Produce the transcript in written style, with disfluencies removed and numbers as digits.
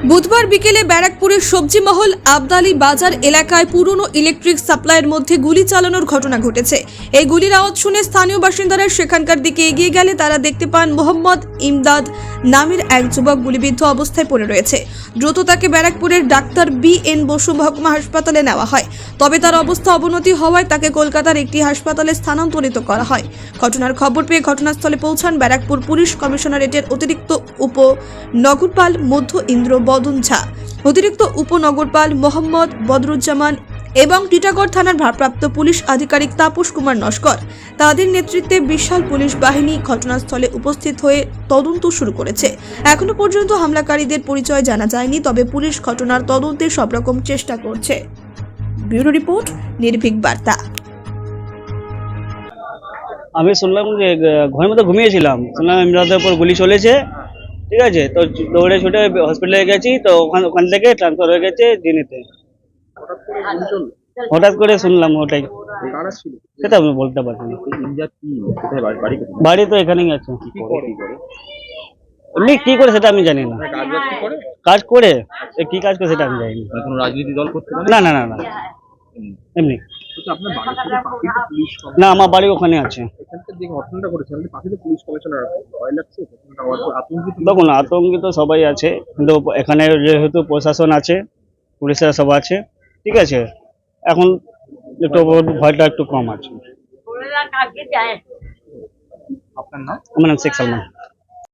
বুধবার বিকেলে ব্যারাকপুরের সবজি মহল আবদালি বাজার এলাকায় পুরনো ইলেকট্রিক সাপ্লাইয়ের মধ্যে গুলি চালানোর ঘটনা ঘটেছে। এই গুলির আওয়াজ শুনে স্থানীয় বাসিন্দারা সেখানকার দিকে এগিয়ে গেলে তারা দেখতে পান মোহাম্মদ ইমদাদ নামের এক যুবক গুলিবিদ্ধ অবস্থায় পড়ে রয়েছে। দ্রুত তাকে ব্যারাকপুরের ডাক্তার BN বসু মহকুমা হাসপাতালে নেওয়া হয়, তবে তার অবস্থা অবনতি হওয়ায় তাকে কলকাতার একটি হাসপাতালে স্থানান্তরিত করা হয়। ঘটনার খবর পেয়ে ঘটনাস্থলে পৌঁছান ব্যারাকপুর পুলিশ কমিশনারেটের অতিরিক্ত উপনগরপাল মধ্য ইন্দ্র বদন ঝা, অতিরিক্ত উপনগরপাল মোহাম্মদ বদরুজ্জামান এবং টিটাগড় থানার ভারপ্রাপ্ত পুলিশ আধিকারিক তাপস কুমার নস্কর। তাদের নেতৃত্বে বিশাল পুলিশ বাহিনী ঘটনাস্থলে উপস্থিত হয়ে তদন্ত শুরু করেছে। এখনো পর্যন্ত হামলাকারীদের পরিচয় জানা যায়নি, তবে পুলিশ ঘটনার তদন্তে সব রকম চেষ্টা করছে। ব্যুরো রিপোর্ট, নির্ভীক বার্তা। আমি শুনলাম যে ঘরের মধ্যে ঘুমিয়েছিলাম, শুনলাম ইমরাদের উপর গুলি চলেছে। ঠিক আছে, তো দৌড়ে ছুটে হসপিটালে গেছি, তো ওখান থেকে ট্রান্সফার হয়ে গেছে দিনেতে। হঠাৎ করে শুনলাম, ওটাই সেটা আমি বলতে পারছি না। বাড়ি তো এখানেই আছে, এমনি কি করে সেটা আমি জানি না। কাজ করে কি কাজ করে সেটা আমি জানি না। রাজনীতি দল করতে পারে না না না না, এমনি আপনার বাড়ি থেকে পাখিতে পুলিশ না, আমার বাড়ি ওখানে আছে। এখানকার যে ঘটনাটা ঘটেছে আপনি পাখিতে পুলিশ কমিশনার ভয় লাগছে, আতঙ্কিত? দেখুন, আতঙ্কিত সবাই আছে, কিন্তু এখানে যেহেতু প্রশাসন আছে, পুলিশের সব আছে, ঠিক আছে, এখন একটু ভয়টা একটু কম আছে। আপনার নাম? আমার নাম শেখ সালমান।